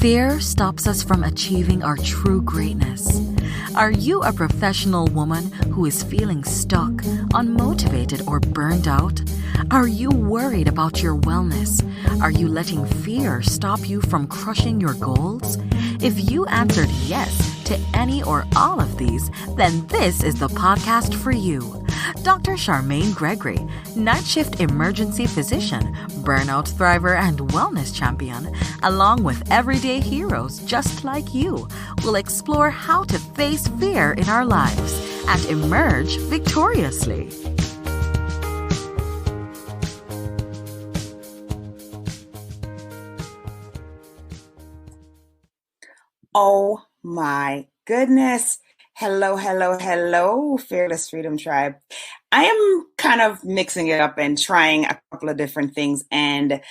Fear stops us from achieving our true greatness. Are you a professional woman who is feeling stuck, unmotivated, or burned out? Are you worried about your wellness? Are you letting fear stop you from crushing your goals? If you answered yes to any or all of these, then this is the podcast for you. Dr. Charmaine Gregory, night shift emergency physician, burnout thriver, and wellness champion, along with everyday heroes just like you, will explore how to face fear in our lives and emerge victoriously. Oh my goodness. Hello, Fearless Freedom Tribe. I am kind of mixing it up and trying a couple of different things. And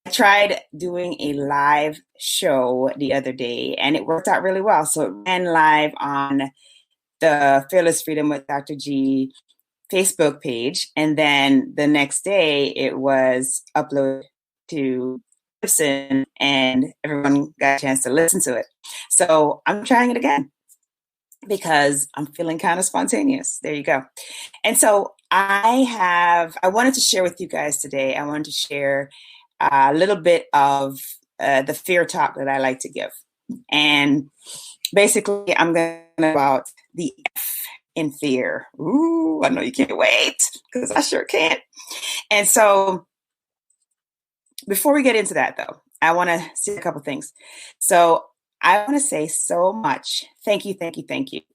I tried doing a live show the other day and it worked out really well. So it ran live on the Fearless Freedom with Dr. G Facebook page. And then the next day it was uploaded to listen and everyone got a chance to listen to it. So I'm trying it again because I'm feeling kind of spontaneous. There you go. And so I wanted to share with you guys today, I wanted to share a little bit of the fear talk that I like to give. And basically I'm going to about the F in fear. Ooh, I know you can't wait because I sure can't. And so before we get into that though, I want to say a couple things. So I want to say so much. Thank you.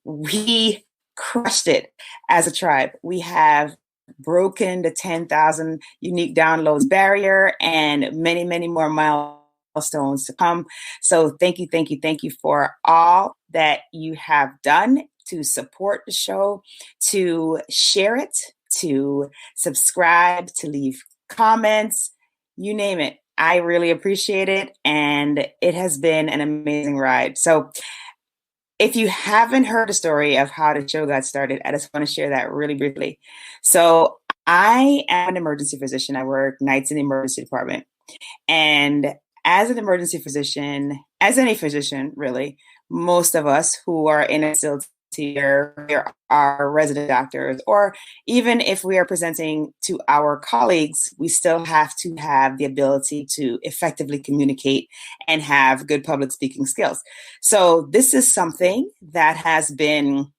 We crushed it as a tribe. We have broken the 10,000 unique downloads barrier and many, many more milestones to come. So thank you for all that you have done to support the show, to share it, to subscribe, to leave comments, you name it. I really appreciate it. And it has been an amazing ride. So if you haven't heard the story of how the show got started, I just want to share that really briefly. So I am an emergency physician. I work nights in the emergency department. And as an emergency physician, as any physician, really, most of us who are in a facility are resident doctors, or even if we are presenting to our colleagues, we still have to have the ability to effectively communicate and have good public speaking skills. So this is something that has been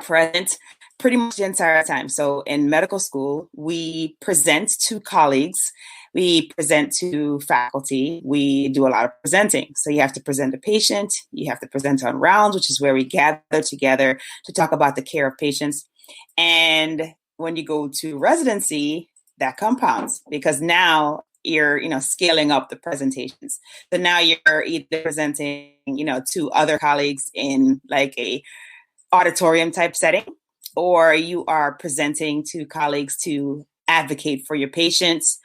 present pretty much the entire time. So in medical school, we present to colleagues, we present to faculty, we do a lot of presenting. So you have to present a patient, you have to present on rounds, which is where we gather together to talk about the care of patients. And when you go to residency, that compounds because now you're, scaling up the presentations. So now you're either presenting, to other colleagues in like a auditorium type setting, or you are presenting to colleagues to advocate for your patients.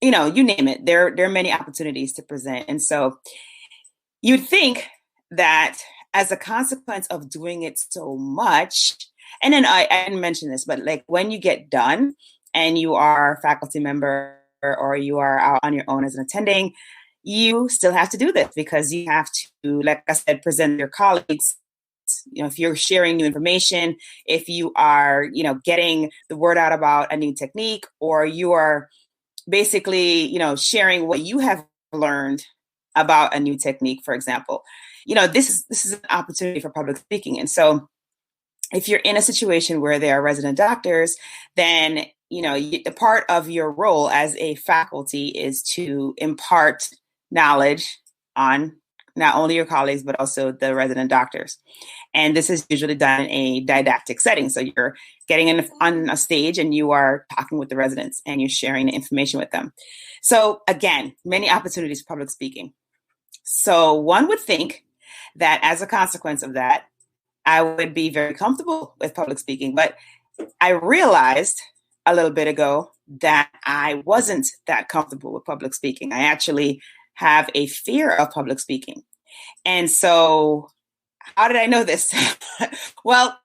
You name it. There are many opportunities to present. And so you'd think that as a consequence of doing it so much, and then I didn't mention this, but like when you get done and you are a faculty member or you are out on your own as an attending, you still have to do this because you have to, like I said, present your colleagues. If you're sharing new information, if you are, getting the word out about a new technique, or you are basically, sharing what you have learned about a new technique, for example, this is an opportunity for public speaking. And so if you're in a situation where there are resident doctors, then, the part of your role as a faculty is to impart knowledge on not only your colleagues, but also the resident doctors. And this is usually done in a didactic setting. So you're getting on a stage and you are talking with the residents and you're sharing the information with them. So again, many opportunities for public speaking. So one would think that as a consequence of that, I would be very comfortable with public speaking. But I realized a little bit ago that I wasn't that comfortable with public speaking. I actually have a fear of public speaking. And so how did I know this? Well,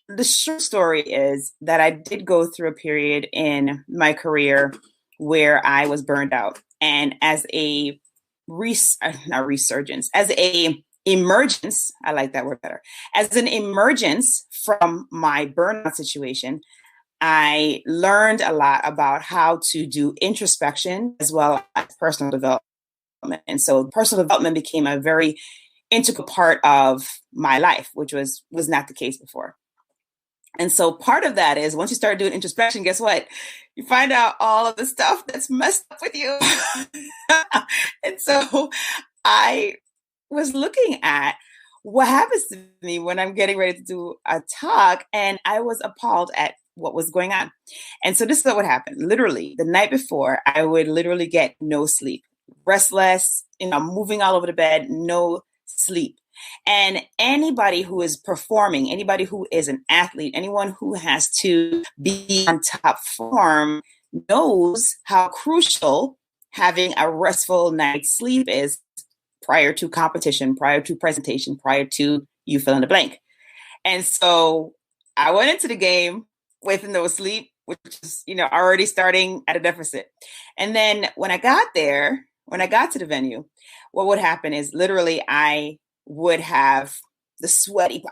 the short story is that I did go through a period in my career where I was burned out. And as a not resurgence, as a emergence. I like that word better. As an emergence from my burnout situation, I learned a lot about how to do introspection as well as personal development. And so personal development became a very integral part of my life, which was not the case before. And so part of that is once you start doing introspection, guess what? You find out all of the stuff that's messed up with you. And so I was looking at what happens to me when I'm getting ready to do a talk, and I was appalled at what was going on. And so this is what would happen. Literally, the night before, I would literally get no sleep, restless, moving all over the bed, no sleep. And anybody who is performing, anybody who is an athlete, anyone who has to be on top form knows how crucial having a restful night's sleep is prior to competition, prior to presentation, prior to you fill in the blank. And so I went into the game with no sleep, which is, already starting at a deficit. And then when I got to the venue, what would happen is literally I would have the sweaty,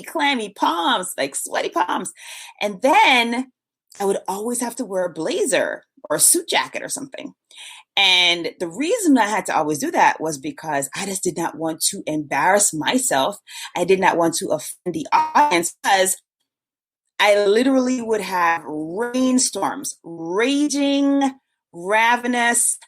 clammy palms, like sweaty palms. And then I would always have to wear a blazer or a suit jacket or something. And the reason I had to always do that was because I just did not want to embarrass myself. I did not want to offend the audience, because I literally would have rainstorms, raging, ravenous,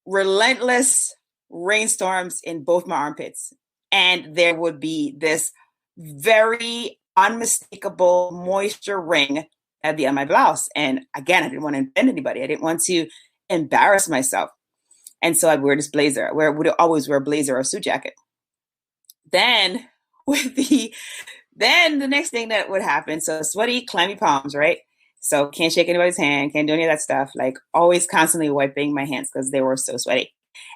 relentless rainstorms in both my armpits. And there would be this very unmistakable moisture ring that'd be on my blouse. And again, I didn't want to offend anybody. I didn't want to embarrass myself. And so I'd wear this blazer, where I would always wear a blazer or a suit jacket. Then the next thing that would happen, so sweaty, clammy palms, right? So can't shake anybody's hand, can't do any of that stuff, like always constantly wiping my hands because they were so sweaty.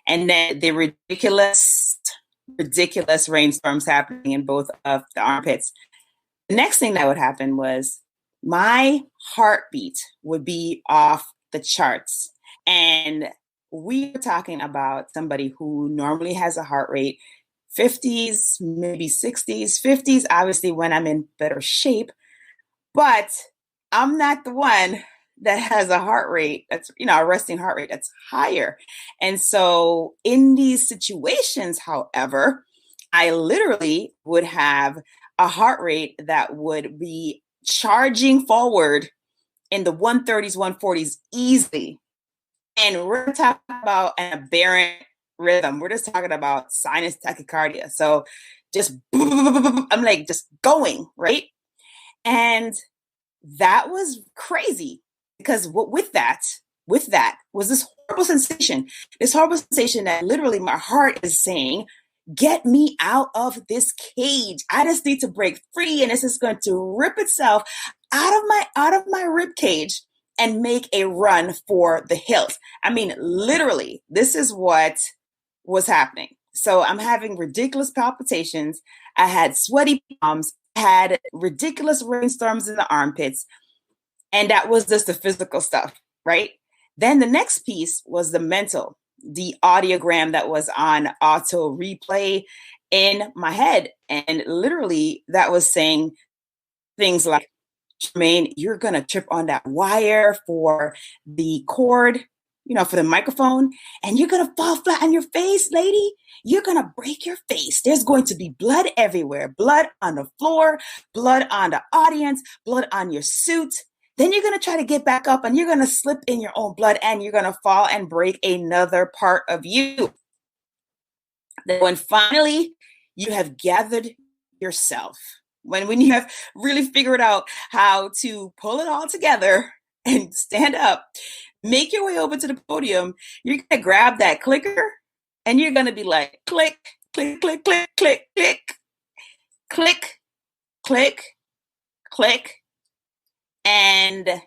And then the ridiculous rainstorms happening in both of the armpits. The next thing that would happen was my heartbeat would be off the charts. And we are talking about somebody who normally has a heart rate 50s, maybe 60s, 50s, obviously when I'm in better shape. But I'm not the one that has a heart rate that's, a resting heart rate that's higher. And so in these situations, however, I literally would have a heart rate that would be charging forward in the 130s, 140s easily. And we're talking about an aberrant rhythm. We're just talking about sinus tachycardia. So just, I'm like just going, right? And that was crazy, because with that was this horrible sensation that literally my heart is saying, get me out of this cage. I just need to break free. And this is going to rip itself out of my rib cage and make a run for the hills. I mean, literally, this is what was happening. So I'm having ridiculous palpitations. I had sweaty palms, I had ridiculous rainstorms in the armpits. And that was just the physical stuff, right? Then the next piece was the mental, the audiogram that was on auto replay in my head. And literally that was saying things like, Jermaine, you're going to trip on that wire for the cord, for the microphone, and you're going to fall flat on your face, lady. You're going to break your face. There's going to be blood everywhere, blood on the floor, blood on the audience, blood on your suit. Then you're going to try to get back up and you're going to slip in your own blood and you're going to fall and break another part of you. Then when finally you have gathered yourself, when you have really figured out how to pull it all together and stand up, make your way over to the podium, you're going to grab that clicker and you're going to be like, click, click, click, click, click, click, click, click, click, and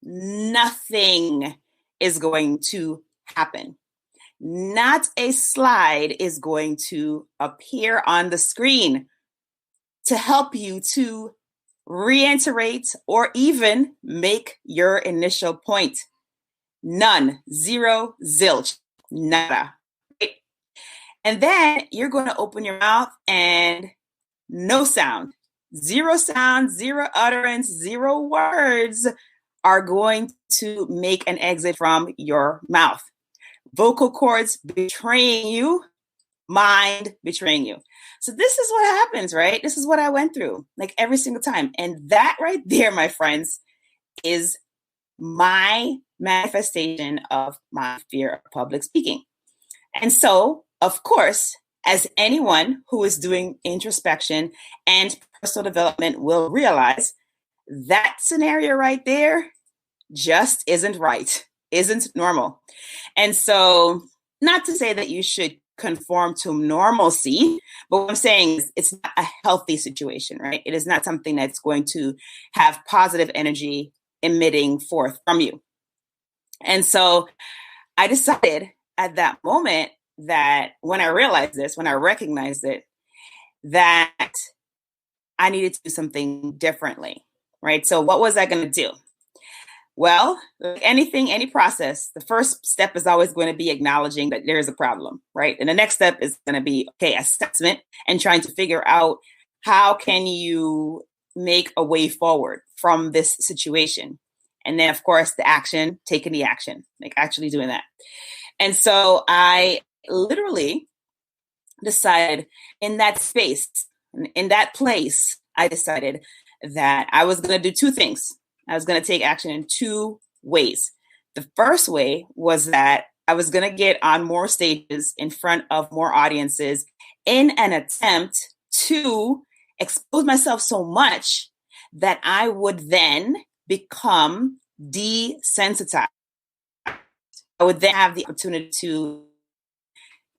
nothing is going to happen. Not a slide is going to appear on the screen to help you to reiterate or even make your initial point. None, zero, zilch, nada. And then you're going to open your mouth and no sound, zero sound, zero utterance, zero words are going to make an exit from your mouth. Vocal cords betraying you, mind betraying you. So this is what happens, right? This is what I went through, like every single time. And that right there, my friends, is my manifestation of my fear of public speaking. And so, of course, as anyone who is doing introspection and personal development will realize, that scenario right there just isn't right, isn't normal. And so, not to say that you should conform to normalcy, but what I'm saying is it's not a healthy situation, right? It is not something that's going to have positive energy emitting forth from you. And so I decided at that moment that when I realized this, when I recognized it, that I needed to do something differently, right? So what was I going to do? Well, like anything, any process, the first step is always going to be acknowledging that there is a problem, right? And the next step is going to be, okay, assessment and trying to figure out how can you make a way forward from this situation. And then, of course, the action, taking the action, like actually doing that. And so I literally decided in that space, in that place, I decided that I was going to do two things. I was going to take action in two ways. The first way was that I was going to get on more stages in front of more audiences in an attempt to expose myself so much that I would then become desensitized. I would then have the opportunity to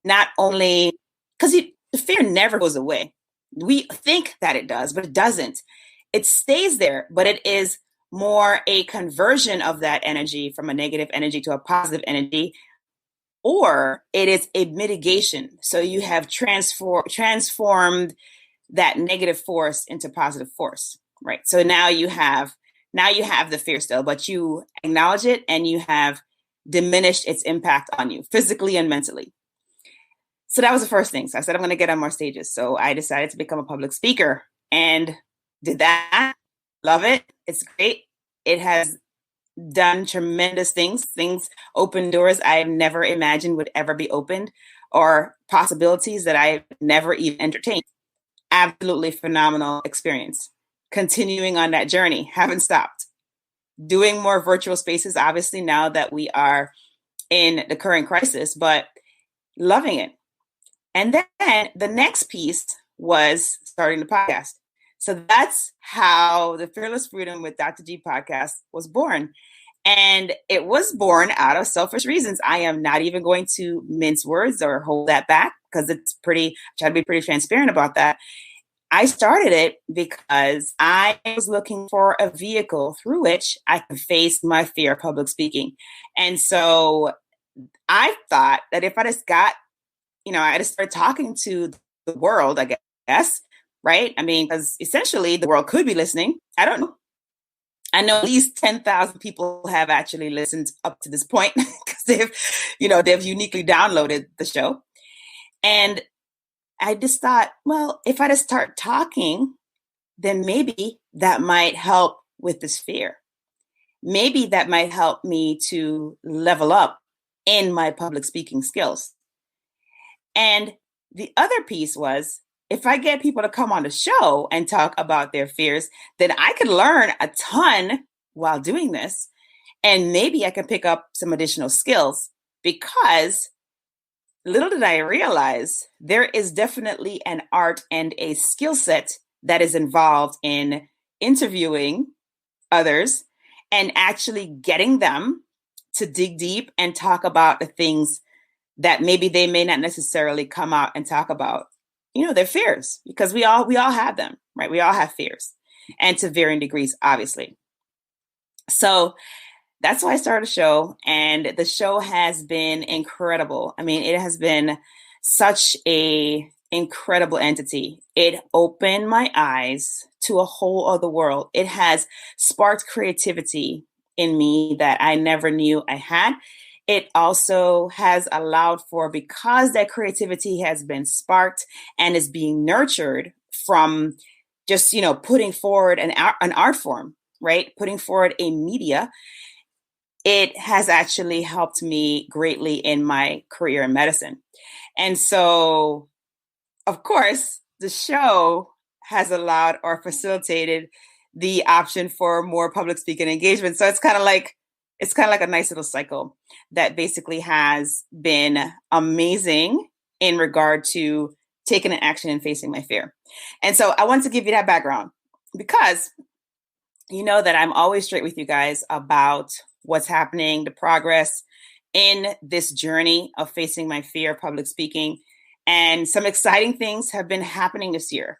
not only, because the fear never goes away. We think that it does, but it doesn't. It stays there, but it is more a conversion of that energy from a negative energy to a positive energy, or it is a mitigation. So you have transformed that negative force into positive force, right? So now you have the fear still, but you acknowledge it and you have diminished its impact on you physically and mentally. So that was the first thing. So I said, I'm going to get on more stages. So I decided to become a public speaker and did that. Love it. It's great. It has done tremendous things, open doors I never imagined would ever be opened, or possibilities that I never even entertained. Absolutely phenomenal experience. Continuing on that journey, haven't stopped. Doing more virtual spaces, obviously, now that we are in the current crisis, but loving it. And then the next piece was starting the podcast. So that's how the Fearless Freedom with Dr. G podcast was born. And it was born out of selfish reasons. I am not even going to mince words or hold that back because try to be pretty transparent about that. I started it because I was looking for a vehicle through which I could face my fear of public speaking. And so I thought that if I just I just started talking to the world, I guess, right? I mean, because essentially the world could be listening. I don't know. I know at least 10,000 people have actually listened up to this point because they've uniquely downloaded the show. And I just thought, well, if I just start talking, then maybe that might help with this fear. Maybe that might help me to level up in my public speaking skills. And the other piece was, if I get people to come on the show and talk about their fears, then I could learn a ton while doing this. And maybe I can pick up some additional skills, because little did I realize there is definitely an art and a skill set that is involved in interviewing others and actually getting them to dig deep and talk about the things that maybe they may not necessarily come out and talk about, their fears, because we all have them, right? We all have fears, and to varying degrees, obviously. So that's why I started a show, and the show has been incredible. I mean, it has been such a incredible entity. It opened my eyes to a whole other world. It has sparked creativity in me that I never knew I had. it also has allowed for, because that creativity has been sparked and is being nurtured from just, putting forward an art form, right? Putting forward a media, it has actually helped me greatly in my career in medicine. And so, of course, the show has allowed or facilitated the option for more public speaking engagement. So it's kind of like a nice little cycle that basically has been amazing in regard to taking an action and facing my fear. And so I want to give you that background because you know that I'm always straight with you guys about what's happening, the progress in this journey of facing my fear of public speaking. And some exciting things have been happening this year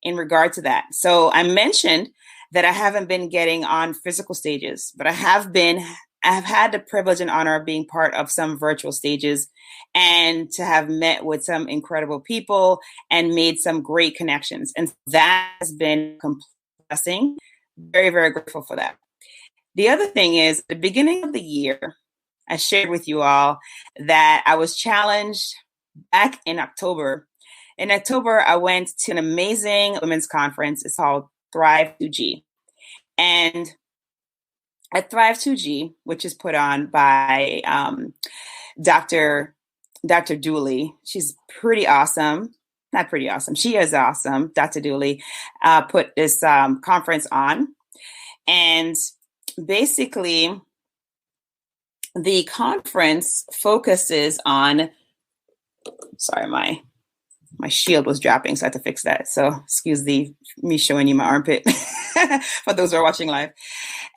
in regard to that. So I mentioned that I haven't been getting on physical stages, but I've had the privilege and honor of being part of some virtual stages and to have met with some incredible people and made some great connections. And that has been a complete blessing. Very, very grateful for that. The other thing is, at the beginning of the year, I shared with you all that I was challenged back in October. In October, I went to an amazing women's conference. It's called Thrive 2G. And at Thrive 2G, which is put on by Dr. Dooley, she's pretty awesome. Not pretty awesome. She is awesome. Dr. Dooley put this conference on. And basically, the conference focuses on, sorry, my shield was dropping, so I had to fix that. So excuse me showing you my armpit for those who are watching live.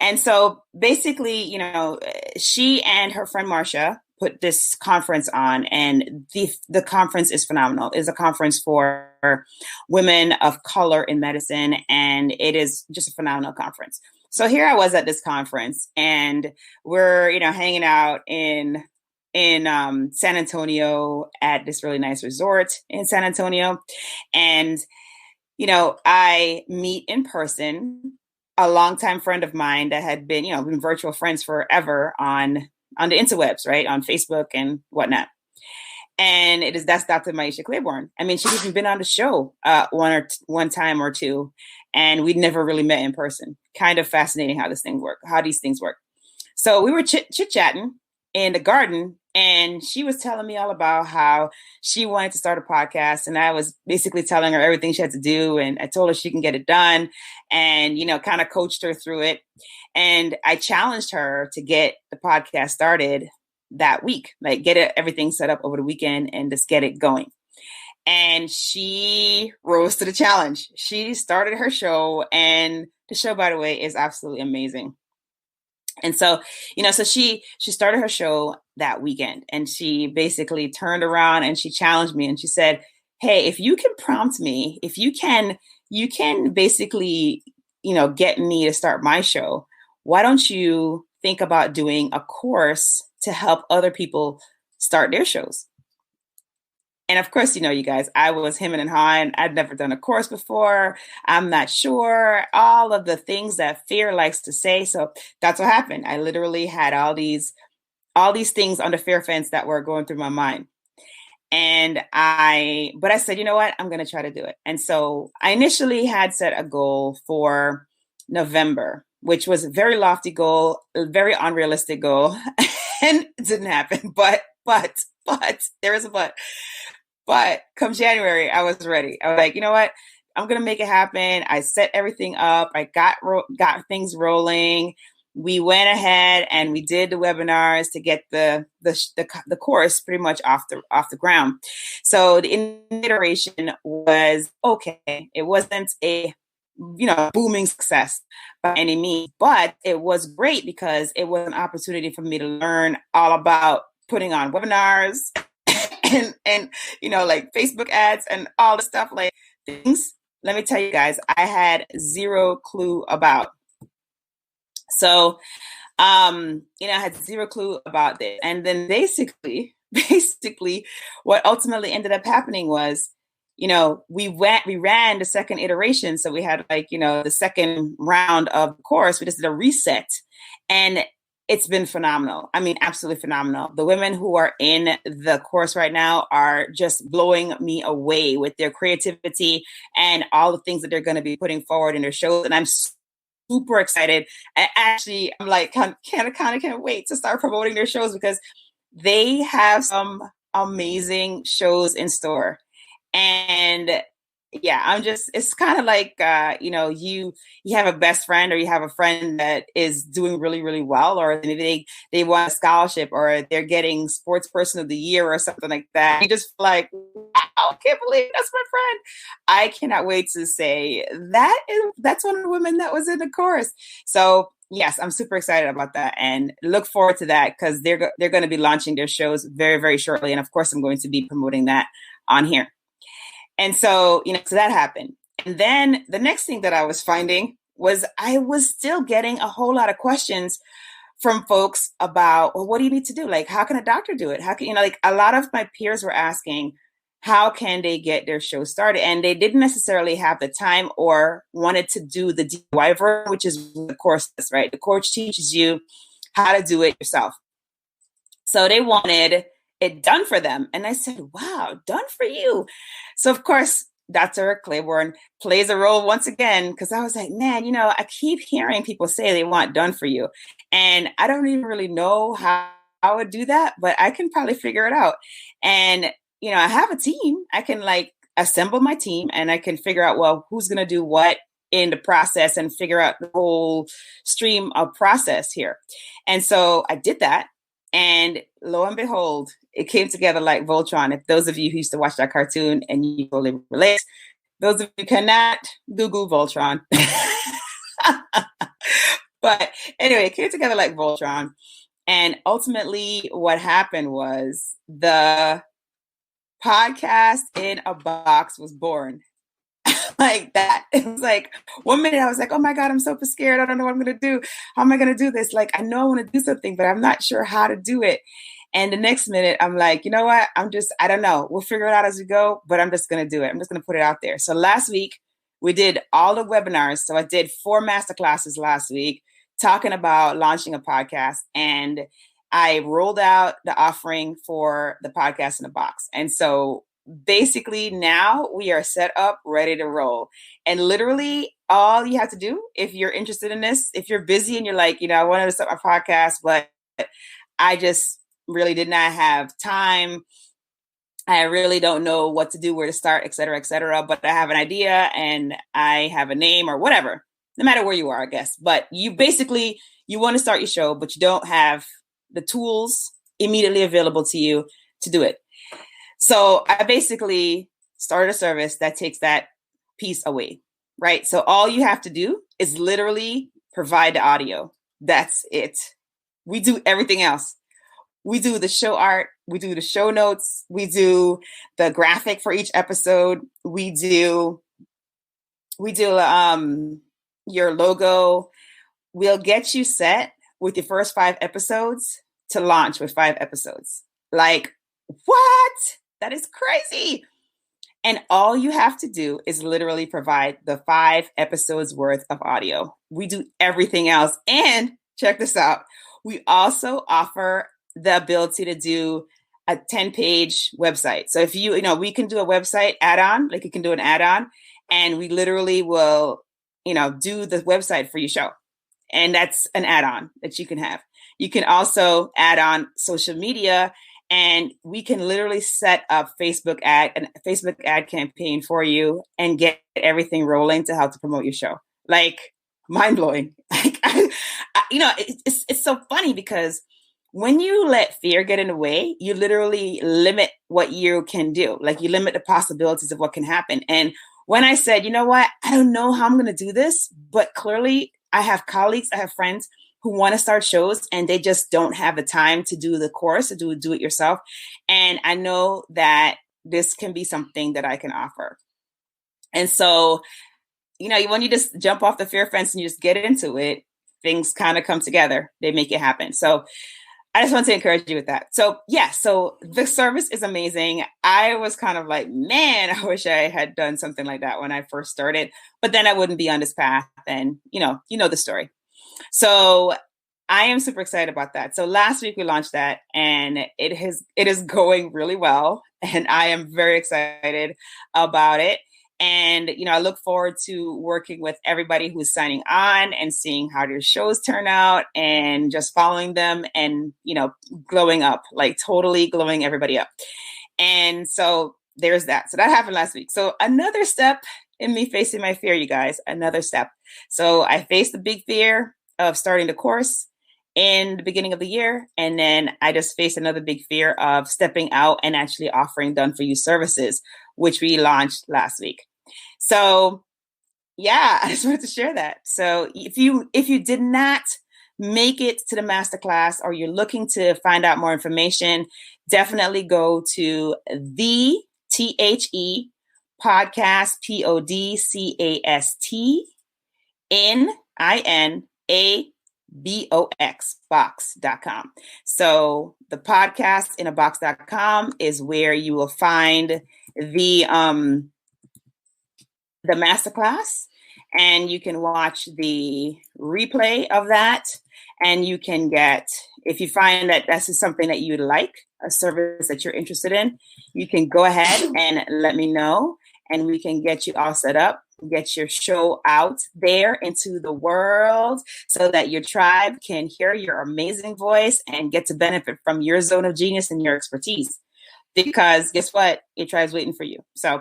And so basically, she and her friend Marcia put this conference on, and the conference is phenomenal. It's a conference for women of color in medicine, and it is just a phenomenal conference. So here I was at this conference, and we're, hanging out in San Antonio at this really nice resort in San Antonio. And, I meet in person a longtime friend of mine that had been virtual friends forever on the interwebs, right? On Facebook and whatnot. And that's Dr. Maisha Claiborne. I mean, she's even been on the show one time or two, and we'd never really met in person. Kind of fascinating how these things work. So we were chit-chatting in the garden, and she was telling me all about how she wanted to start a podcast. And I was basically telling her everything she had to do. And I told her she can get it done and, kind of coached her through it. And I challenged her to get the podcast started that week, like get everything set up over the weekend and just get it going. And she rose to the challenge. She started her show, and the show, by the way, is absolutely amazing. And so, so she started her show that weekend, and she basically turned around and she challenged me, and she said, hey, if you can prompt me, if you can basically, get me to start my show, why don't you think about doing a course to help other people start their shows? And of course, you guys, I was hemming and hawing. I'd never done a course before. I'm not sure. All of the things that fear likes to say. So that's what happened. I literally had all these things on the fear fence that were going through my mind. But I said, you know what? I'm going to try to do it. And so I initially had set a goal for November, which was a very lofty goal, a very unrealistic goal, and it didn't happen. But there is a but. But come January, I was ready. I was like, you know what? I'm going to make it happen. I set everything up. I got things rolling. We went ahead and we did the webinars to get the course pretty much off the ground. So the iteration was okay. It wasn't a booming success by any means, but it was great because it was an opportunity for me to learn all about putting on webinars and like Facebook ads and all the stuff, like things. Let me tell you guys, I had zero clue about. So, I had zero clue about this. And then basically what ultimately ended up happening was, we ran the second iteration. So we had the second round of the course. We just did a reset. And it's been phenomenal. I mean, absolutely phenomenal. The women who are in the course right now are just blowing me away with their creativity and all the things that they're going to be putting forward in their shows. And I'm super excited. And actually, I'm like, can't wait to start promoting their shows because they have some amazing shows in store. And yeah, it's kind of like, you have a best friend or you have a friend that is doing really, really well, or maybe they want a scholarship or they're getting sports person of the year or something like that. You just feel like, wow, I can't believe that's my friend. I cannot wait to say that's one of the women that was in the course. So yes, I'm super excited about that and look forward to that because they're going to be launching their shows very, very shortly. And of course, I'm going to be promoting that on here. And so, so that happened. And then the next thing that I was finding was I was still getting a whole lot of questions from folks about, well, what do you need to do? Like, how can a doctor do it? How can, like a lot of my peers were asking, how can they get their show started? And they didn't necessarily have the time or wanted to do the DIY version, which is the course, right? The course teaches you how to do it yourself. So they wanted it done for them. And I said, wow, done for you. So of course, Dr. Claiborne plays a role once again, because I was like, man, I keep hearing people say they want done for you. And I don't even really know how I would do that, but I can probably figure it out. And, I have a team. I can like assemble my team and I can figure out, well, who's going to do what in the process and figure out the whole stream of process here. And so I did that. And lo and behold, it came together like Voltron. If those of you who used to watch that cartoon and you totally relate, those of you cannot, Google Voltron. But anyway, it came together like Voltron. And ultimately what happened was the podcast in a box was born. Like that. It was like 1 minute I was like, oh my God, I'm so scared. I don't know what I'm going to do. How am I going to do this? Like, I know I want to do something, but I'm not sure how to do it. And the next minute I'm like, you know what? I don't know. We'll figure it out as we go, but I'm just going to do it. I'm just going to put it out there. So last week we did all the webinars. So I did 4 masterclasses last week talking about launching a podcast, and I rolled out the offering for the podcast in a box. And so basically now we are set up, ready to roll. And literally all you have to do, if you're interested in this, if you're busy and you're like, I wanted to start my podcast, but I just really did not have time. I really don't know what to do, where to start, et cetera, but I have an idea and I have a name or whatever, no matter where you are, I guess. But you want to start your show, but you don't have the tools immediately available to you to do it. So I basically started a service that takes that piece away, right? So all you have to do is literally provide the audio. That's it. We do everything else. We do the show art. We do the show notes. We do the graphic for each episode. We do your logo. We'll get you set with your first 5 episodes to launch with 5 episodes. Like, what? That is crazy. And all you have to do is literally provide the 5 episodes worth of audio. We do everything else. And check this out. We also offer the ability to do a 10-page website. So if we can do a website add-on, like you can do an add-on, and we literally will, do the website for your show. And that's an add-on that you can have. You can also add on social media, and we can literally set up a Facebook ad campaign for you and get everything rolling to help to promote your show. Like, mind blowing. Like, it's so funny because when you let fear get in the way, you literally limit what you can do. Like, you limit the possibilities of what can happen. And when I said, you know what, I don't know how I'm going to do this, but clearly I have colleagues, I have friends who want to start shows and they just don't have the time to do the course, to do it yourself. And I know that this can be something that I can offer. And so, when you just jump off the fear fence and you just get into it, things kind of come together. They make it happen. So I just want to encourage you with that. So yeah, so the service is amazing. I was kind of like, man, I wish I had done something like that when I first started, but then I wouldn't be on this path. And you know the story. So I am super excited about that. So last week we launched that, and it is going really well, and I am very excited about it. And I look forward to working with everybody who's signing on and seeing how their shows turn out, and just following them, and glowing up, like totally glowing everybody up. And so there's that. So that happened last week. So another step in me facing my fear, you guys, another step. So I faced the big fear of starting the course in the beginning of the year. And then I just faced another big fear of stepping out and actually offering done for you services, which we launched last week. So yeah, I just wanted to share that. So if you did not make it to the masterclass, or you're looking to find out more information, definitely go to the THE podcast, PODCAST NINABOX box.com. So the podcast in a box.com is where you will find the masterclass, and you can watch the replay of that. And you can get, if you find that this is something that you'd like, a service that you're interested in, you can go ahead and let me know, and we can get you all set up, get your show out there into the world so that your tribe can hear your amazing voice and get to benefit from your zone of genius and your expertise. Because guess what? Your tribe's waiting for you. So,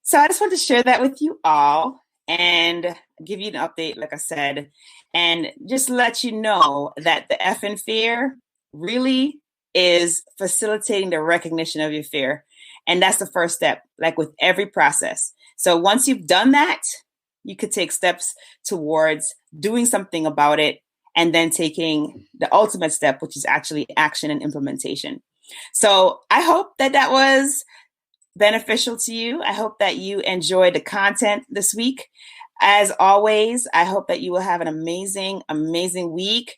so I just wanted to share that with you all and give you an update, like I said, and just let you know that the F in fear really is facilitating the recognition of your fear. And that's the first step, like with every process. So once you've done that, you could take steps towards doing something about it, and then taking the ultimate step, which is actually action and implementation. So I hope that was beneficial to you. I hope that you enjoyed the content this week. As always, I hope that you will have an amazing, amazing week.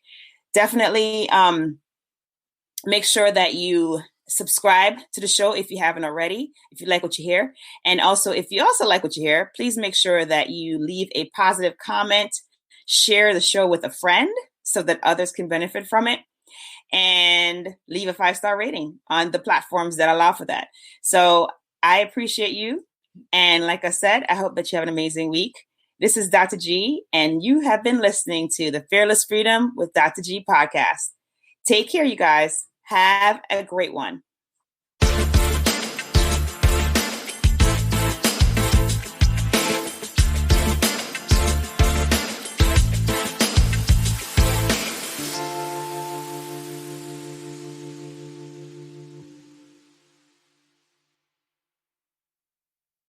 Definitely make sure that you subscribe to the show if you haven't already, if you like what you hear. And also, if you also like what you hear, please make sure that you leave a positive comment, share the show with a friend so that others can benefit from it, and leave a 5-star rating on the platforms that allow for that. So I appreciate you. And like I said, I hope that you have an amazing week. This is Dr. G, and you have been listening to the Fearless Freedom with Dr. G podcast. Take care, you guys. Have a great one.